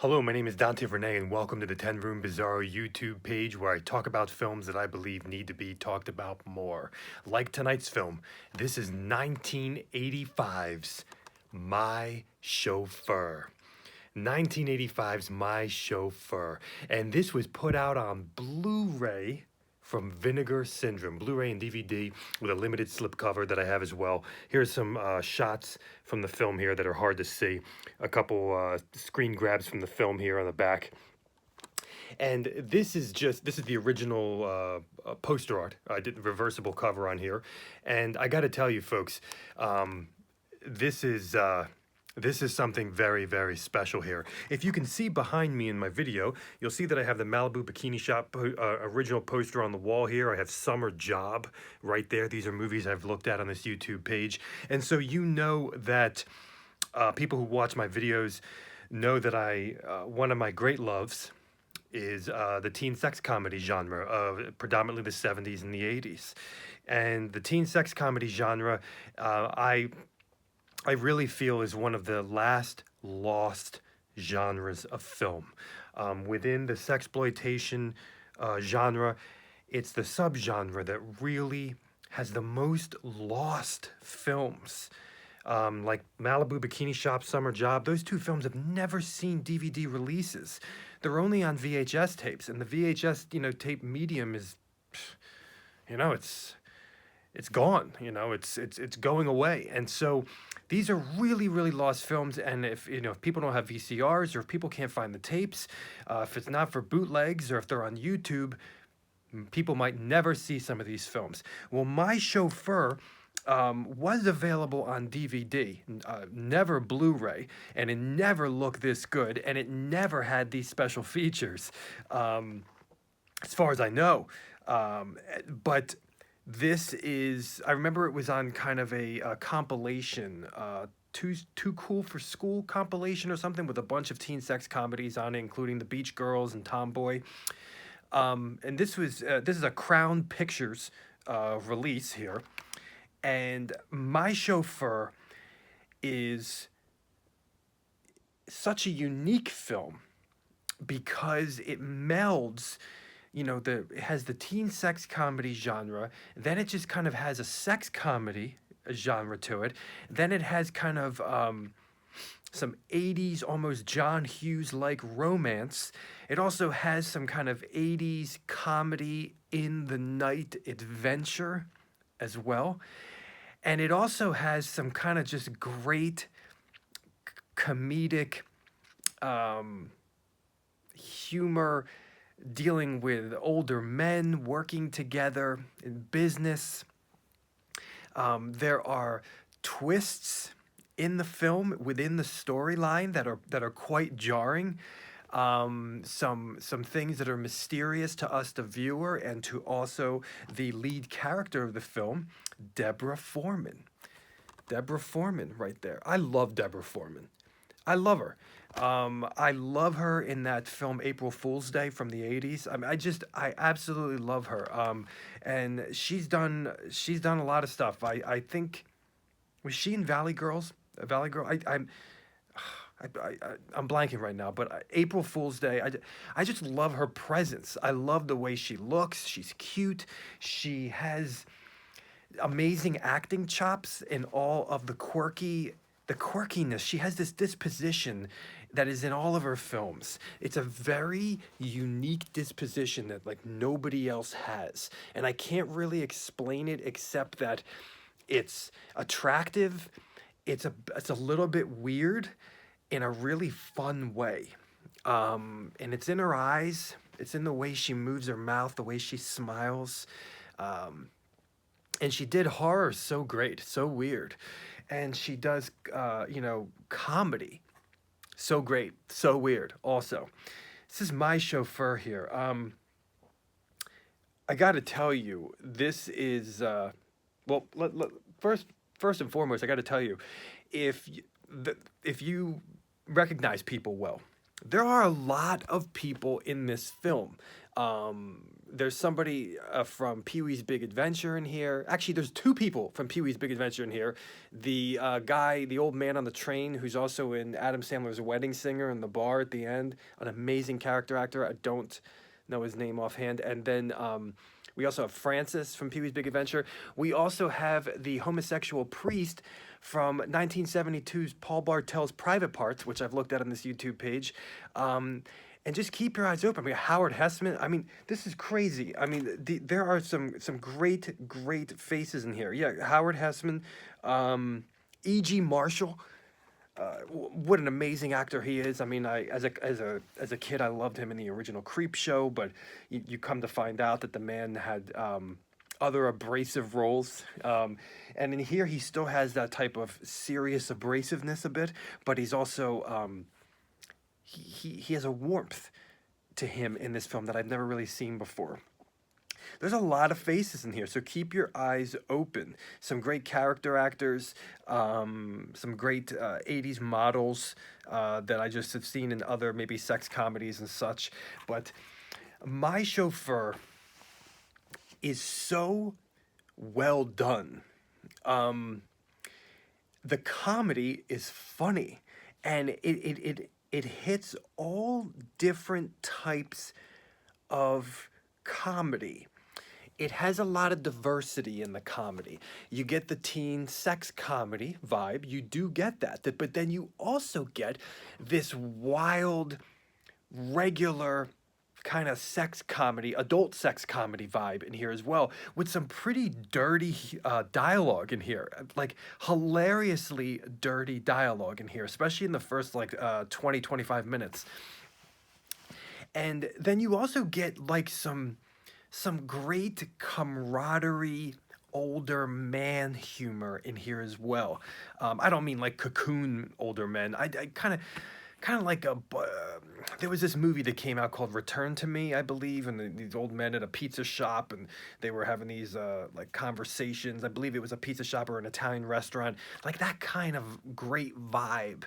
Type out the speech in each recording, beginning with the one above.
Hello, my name is Dante Vernay, and welcome to the 10 Room Bizarro YouTube page where I talk about films that I believe need to be talked about more. Like tonight's film, this is 1985's My Chauffeur. 1985's My Chauffeur. And this was put out on Blu-ray from Vinegar Syndrome, Blu-ray and DVD with a limited slipcover that I have as well. Here's some shots from the film here that are hard to see. A couple screen grabs from the film here on the back. And this is the original poster art. I did the reversible cover on here. And I got to tell you folks, this is something very, very special here. If you can see behind me in my video, you'll see that I have the Malibu Bikini Shop original poster on the wall here. I have Summer Job right there. These are movies I've looked at on this YouTube page. And so you know that people who watch my videos know that one of my great loves is the teen sex comedy genre of predominantly the 70s and the 80s. And the teen sex comedy genre, I really feel is one of the last lost genres of film. Within the sexploitation genre, it's the subgenre that really has the most lost films. Like Malibu Bikini Shop, Summer Job, those two films have never seen DVD releases. They're only on VHS tapes, and the VHS, tape medium is, it's gone. It's going away. And so these are really, really lost films. And if people don't have VCRs, or if people can't find the tapes, if it's not for bootlegs, or if they're on YouTube, people might never see some of these films. Well, My Chauffeur was available on DVD, never Blu-ray, and it never looked this good, and it never had these special features, as far as I know. But this is, I remember it was on kind of a compilation, Too Cool for School compilation or something, with a bunch of teen sex comedies on it, including The Beach Girls and Tomboy. And this is a Crown Pictures release here. And My Chauffeur is such a unique film because it melds, it has the teen sex comedy genre, then it just kind of has a sex comedy genre to it, then it has kind of some 80s, almost John Hughes-like romance. It also has some kind of 80s comedy in the night adventure as well. And it also has some kind of just great comedic humor dealing with older men working together in business. There are twists in the film within the storyline that are quite jarring. Some things that are mysterious to us, the viewer, and to also the lead character of the film, Deborah Foreman. Deborah Foreman right there. I love Deborah Foreman. I love her. I love her in that film April Fool's Day from the 80s. I mean, I absolutely love her. And she's done a lot of stuff. I think, was she in Valley Girls? Valley Girl? I'm blanking right now, but April Fool's Day, I just love her presence. I love the way she looks. She's cute. She has amazing acting chops in all of the quirkiness. She has this disposition that is in all of her films. It's a very unique disposition that like nobody else has. And I can't really explain it except that it's attractive. It's a little bit weird in a really fun way. And it's in her eyes. It's in the way she moves her mouth, the way she smiles. And she did horror so great, so weird. And she does, comedy so great, so weird also. This is My Chauffeur here. I got to tell you, this is, first and foremost, I got to tell you, if you recognize people well, there are a lot of people in this film. There's somebody from Pee-wee's Big Adventure in here. Actually, there's two people from Pee-wee's Big Adventure in here. The guy, the old man on the train, who's also in Adam Sandler's Wedding Singer in the bar at the end, an amazing character actor. I don't know his name offhand. And then we also have Francis from Pee-wee's Big Adventure. We also have the homosexual priest from 1972's Paul Bartel's Private Parts, which I've looked at on this YouTube page. And just keep your eyes open. I mean, Howard Hessman. I mean, this is crazy. I mean, there are some great faces in here. Yeah, Howard Hessman, E.G. Marshall. What an amazing actor he is. I mean, as a kid, I loved him in the original Creep Show, but you come to find out that the man had other abrasive roles. And in here, he still has that type of serious abrasiveness a bit, but he's also he has a warmth to him in this film that I've never really seen before. There's a lot of faces in here, so keep your eyes open. Some great character actors, some great 80s models that I just have seen in other maybe sex comedies and such. But My Chauffeur is so well done. The comedy is funny, and it hits all different types of comedy. It has a lot of diversity in the comedy. You get the teen sex comedy vibe, you do get that, but then you also get this wild, regular kind of sex comedy, adult sex comedy vibe in here as well, with some pretty dirty dialogue in here, like hilariously dirty dialogue in here, especially in the first like 20-25 minutes. And then you also get like some great camaraderie, older man humor in here as well. I don't mean like Cocoon older men. I kind of like there was this movie that came out called Return to Me, I believe, and these old men at a pizza shop, and they were having these like conversations. I believe it was a pizza shop or an Italian restaurant, like that kind of great vibe.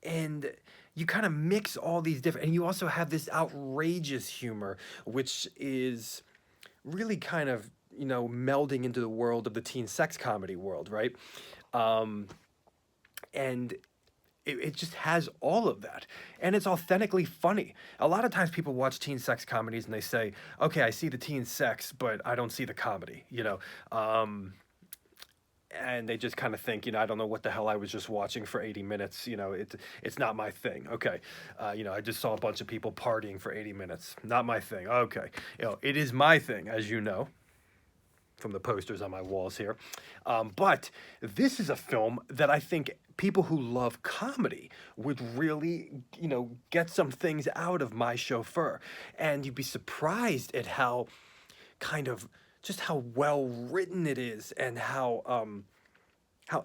And you kind of mix all these different, and you also have this outrageous humor, which is really kind of, you know, melding into the world of the teen sex comedy world, right? And it just has all of that, and it's authentically funny. A lot of times people watch teen sex comedies and they say, okay, I see the teen sex, but I don't see the comedy, you know. And they just kind of think, you know, I don't know what the hell I was just watching for 80 minutes. You know, it's not my thing. Okay. You know, I just saw a bunch of people partying for 80 minutes. Not my thing. Okay. You know, it is my thing, as you know, from the posters on my walls here. But this is a film that I think people who love comedy would really, you know, get some things out of My Chauffeur. And you'd be surprised at how kind of just how well written it is, and how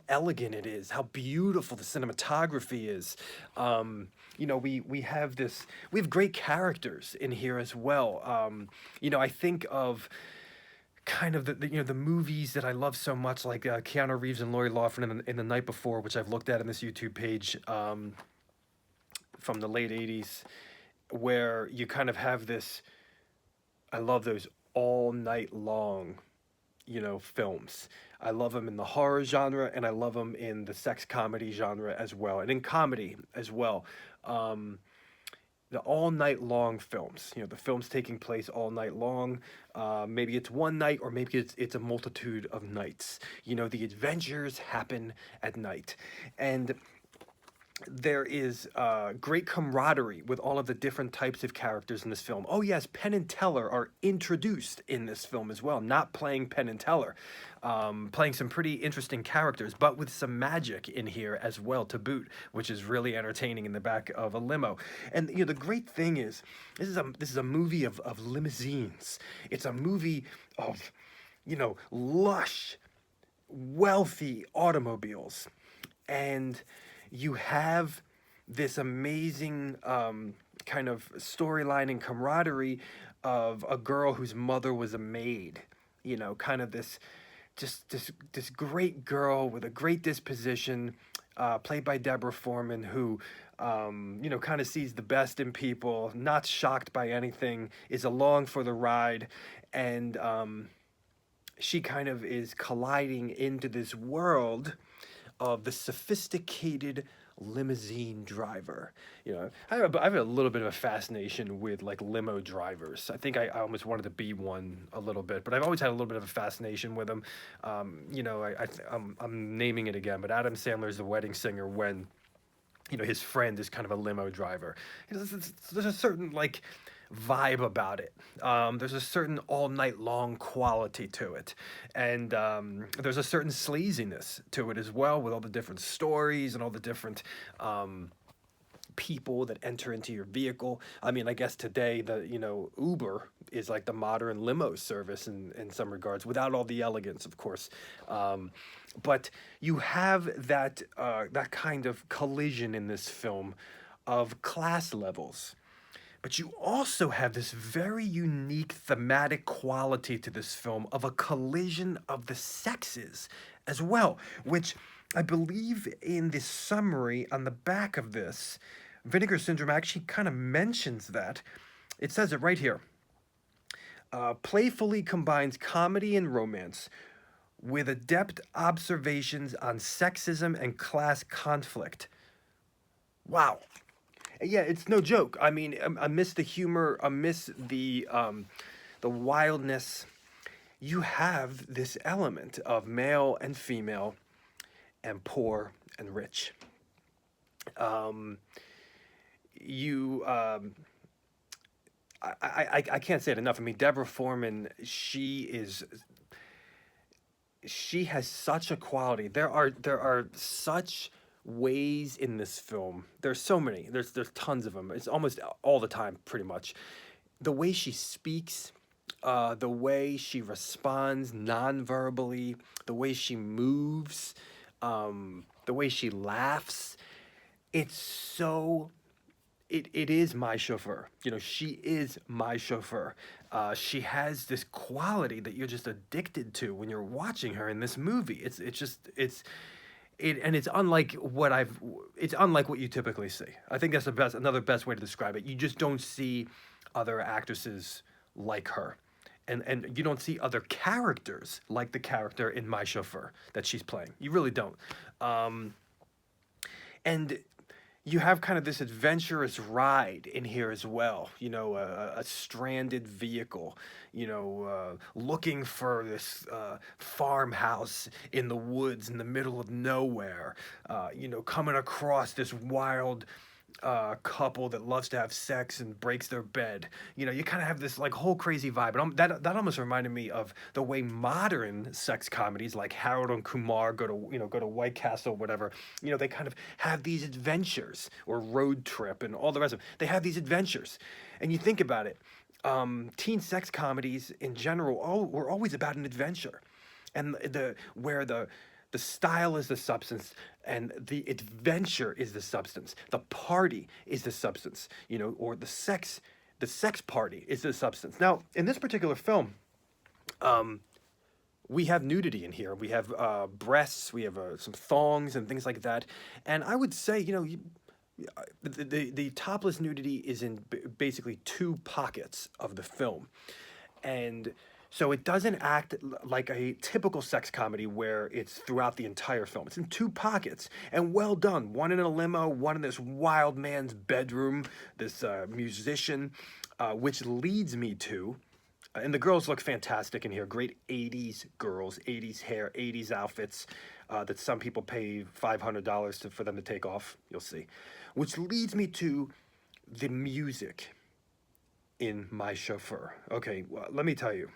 elegant it is, how beautiful the cinematography is. You know, we have great characters in here as well. You know, I think of kind of the you know, the movies that I love so much, like Keanu Reeves and Lori Loughlin in the Night Before, which I've looked at in this YouTube page from the late 80s, where you kind of have this. I love those all night long, you know, films. I love them in the horror genre, and I love them in the sex comedy genre as well, and in comedy as well. The all night long films, you know, the films taking place all night long. Maybe it's one night, or maybe it's a multitude of nights. You know, the adventures happen at night, and there is great camaraderie with all of the different types of characters in this film. Oh yes, Penn and Teller are introduced in this film as well, not playing Penn and Teller, playing some pretty interesting characters, but with some magic in here as well to boot, which is really entertaining in the back of a limo. And you know, the great thing is, this is a movie of limousines. It's a movie of, you know, lush, wealthy automobiles, and you have this amazing kind of storyline and camaraderie of a girl whose mother was a maid. You know, kind of this great girl with a great disposition, played by Deborah Foreman, who, kind of sees the best in people, not shocked by anything, is along for the ride, and she kind of is colliding into this world of the sophisticated limousine driver. I have a little bit of a fascination with like limo drivers. I think I almost wanted to be one a little bit, but I've always had a little bit of a fascination with them. I'm naming it again, but Adam Sandler's The Wedding Singer when his friend is kind of a limo driver. There's a certain like vibe about it. There's a certain all night long quality to it, and there's a certain sleaziness to it as well, with all the different stories and all the different people that enter into your vehicle. I mean, I guess today Uber is like the modern limo service in some regards, without all the elegance, of course. But you have that kind of collision in this film of class levels. But you also have this very unique thematic quality to this film of a collision of the sexes as well, which I believe in the summary on the back of this, Vinegar Syndrome actually kind of mentions that. It says it right here. Playfully combines comedy and romance with adept observations on sexism and class conflict. Wow. Yeah, it's no joke. I mean, I miss the humor. I miss the wildness. You have this element of male and female, and poor and rich. You, I can't say it enough. I mean, Deborah Foreman. She has such a quality. There are such ways in this film. There's so many. There's tons of them. It's almost all the time, pretty much. The way she speaks, the way she responds non-verbally, the way she moves, the way she laughs. It's so. It is My Chauffeur. She is My Chauffeur. She has this quality that you're just addicted to when you're watching her in this movie. It's unlike it's unlike what you typically see. I think that's another best way to describe it. You just don't see other actresses like her. And you don't see other characters like the character in My Chauffeur that she's playing. You really don't. And you have kind of this adventurous ride in here as well. A stranded vehicle, looking for this farmhouse in the woods in the middle of nowhere, coming across this wild couple that loves to have sex and breaks their bed. You kind of have this like whole crazy vibe. And that almost reminded me of the way modern sex comedies like Harold and Kumar go to White Castle, whatever. They kind of have these adventures, or Road Trip and all the rest of them. They have these adventures, and you think about it. Teen sex comedies in general were always about an adventure, and the style is the substance, and the adventure is the substance. The party is the substance, or the sex party is the substance. Now, in this particular film, we have nudity in here. We have breasts, we have some thongs and things like that. And I would say, the topless nudity is in basically two pockets of the film. And so it doesn't act like a typical sex comedy where it's throughout the entire film. It's in two pockets, and well done. One in a limo, one in this wild man's bedroom, this musician, which leads me to, and the girls look fantastic in here. Great 80s girls, 80s hair, 80s outfits that some people pay $500 for them to take off. You'll see. Which leads me to the music in My Chauffeur. Okay, well, let me tell you.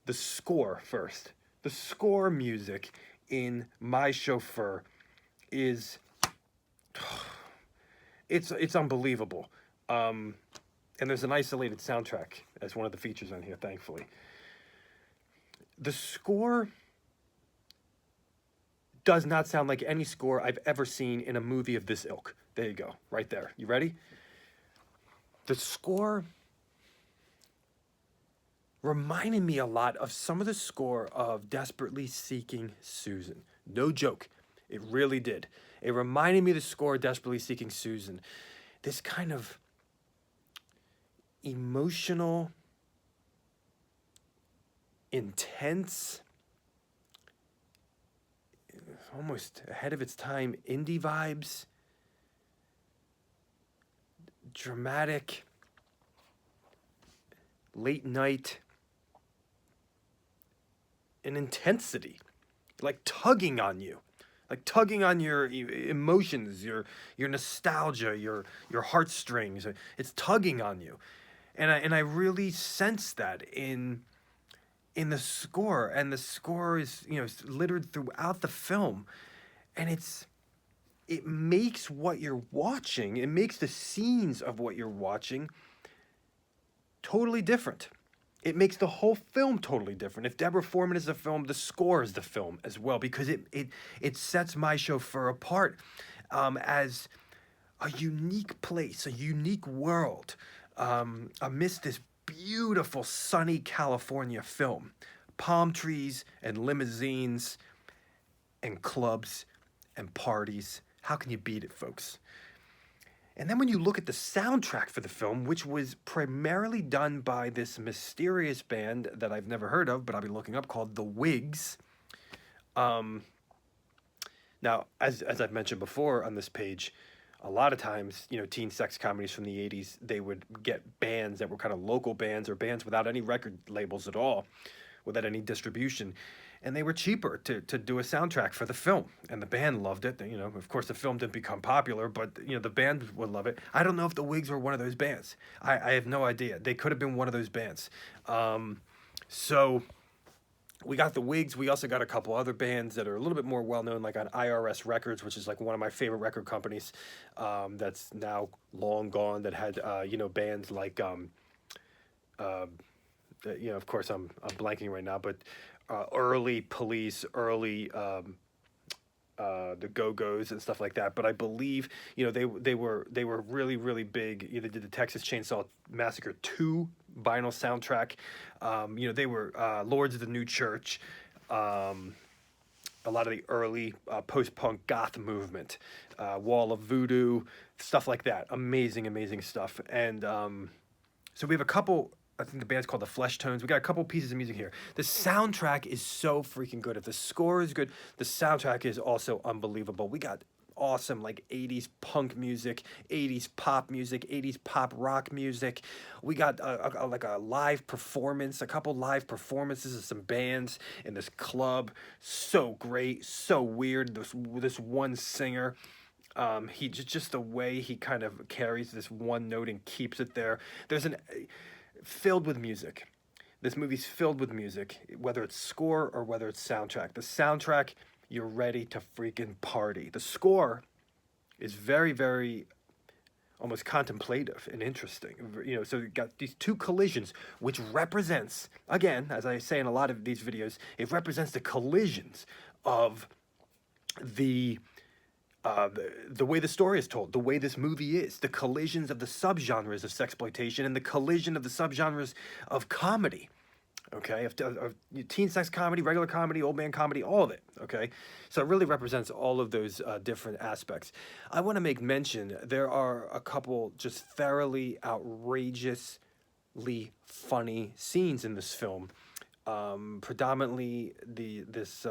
The score first. The score music in My Chauffeur is it's unbelievable. And there's an isolated soundtrack as one of the features on here, thankfully. The score does not sound like any score I've ever seen in a movie of this ilk. There you go, right there. You ready? The score reminded me a lot of some of the score of Desperately Seeking Susan. No joke. It really did. It reminded me of the score of Desperately Seeking Susan. This kind of emotional, intense, almost ahead of its time indie vibes, dramatic, late night, and intensity, like tugging on you, like tugging on your emotions, your nostalgia, your heartstrings. It's tugging on you, and I really sense that in the score, and the score is littered throughout the film, and it makes what you're watching, it makes the scenes of what you're watching totally different. It makes the whole film totally different. If Deborah Foreman is the film, the score is the film as well, because it sets My Chauffeur apart as a unique place, a unique world, amidst this beautiful sunny California film. Palm trees and limousines and clubs and parties. How can you beat it, folks? And then when you look at the soundtrack for the film, which was primarily done by this mysterious band that I've never heard of, but I'll be looking up, called The Wigs. Now, as I've mentioned before on this page, a lot of times, teen sex comedies from the 80s, they would get bands that were kind of local bands or bands without any record labels at all, without any distribution. And they were cheaper to do a soundtrack for the film. And the band loved it. Of course, the film didn't become popular, but, the band would love it. I don't know if the Wigs were one of those bands. I have no idea. They could have been one of those bands. So we got the Wigs. We also got a couple other bands that are a little bit more well-known, like on IRS Records, which is like one of my favorite record companies that's now long gone, that had, bands like, of course, I'm blanking right now, but early Police, early the Go-Go's and stuff like that. But I believe they were really, really big. They did the Texas Chainsaw Massacre 2 vinyl soundtrack. They were Lords of the New Church. A lot of the early post-punk goth movement, Wall of Voodoo, stuff like that. Amazing, amazing stuff. And so we have a couple. I think the band's called the Flesh Tones. We got a couple pieces of music here. The soundtrack is so freaking good. If the score is good, the soundtrack is also unbelievable. We got awesome, like 80s punk music, 80s pop music, 80s pop rock music. We got a live performance, a couple live performances of some bands in this club. So great, so weird. This one singer, he just the way he kind of carries this one note and keeps it there. Filled with music. This movie's filled with music, whether it's score or whether it's soundtrack. The soundtrack, you're ready to freaking party. The score is very, very almost contemplative and interesting. So you got these two collisions, which represents, again, as I say in a lot of these videos, it represents the collisions of the way the story is told, the way this movie is, the collisions of the subgenres of sexploitation and the collision of the subgenres of comedy, okay, of teen sex comedy, regular comedy, old man comedy, all of it, okay? So it really represents all of those different aspects. I want to make mention, there are a couple just thoroughly outrageously funny scenes in this film. Predominantly this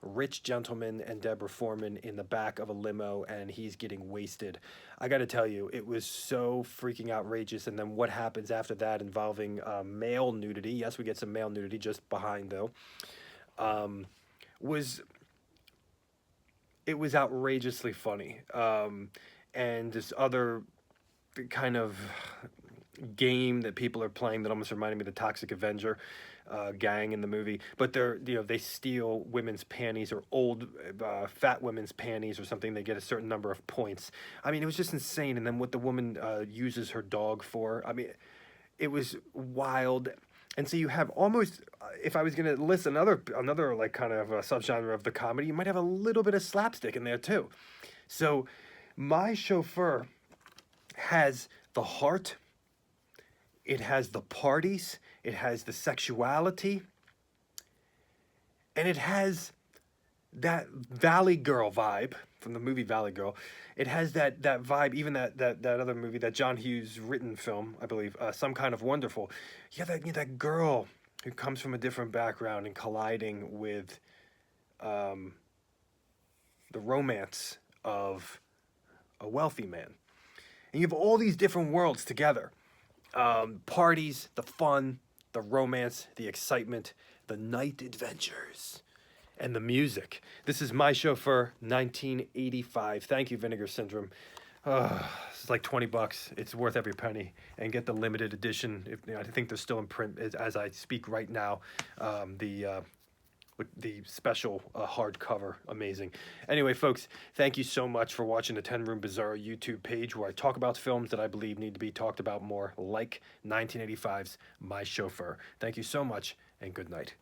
rich gentleman and Deborah Foreman in the back of a limo, and he's getting wasted. I got to tell you, it was so freaking outrageous. And then what happens after that, involving male nudity? Yes, we get some male nudity just behind, though. It was outrageously funny. And this other kind of game that people are playing that almost reminded me of the Toxic Avenger gang in the movie, but they steal women's panties, or old fat women's panties or something. They get a certain number of points. I mean, it was just insane. And then what the woman uses her dog for, I mean, it was wild. And so you have almost, if I was going to list another like kind of a subgenre of the comedy, you might have a little bit of slapstick in there too. So My Chauffeur has the heart, it has the parties, it has the sexuality, and it has that Valley Girl vibe from the movie Valley Girl. It has that vibe, even that other movie, that John Hughes written film, I believe, Some Kind of Wonderful. That girl who comes from a different background and colliding with um, the romance of a wealthy man. And you have all these different worlds together. Parties, the fun, the romance, the excitement, the night adventures, and the music. This is My Chauffeur, 1985. Thank you, Vinegar Syndrome. It's like $20. It's worth every penny. And get the limited edition. I think they're still in print as I speak right now. With the special hardcover, amazing. Anyway, folks, thank you so much for watching the 10 Room Bizarre YouTube page, where I talk about films that I believe need to be talked about more, like 1985's My Chauffeur. Thank you so much, and good night.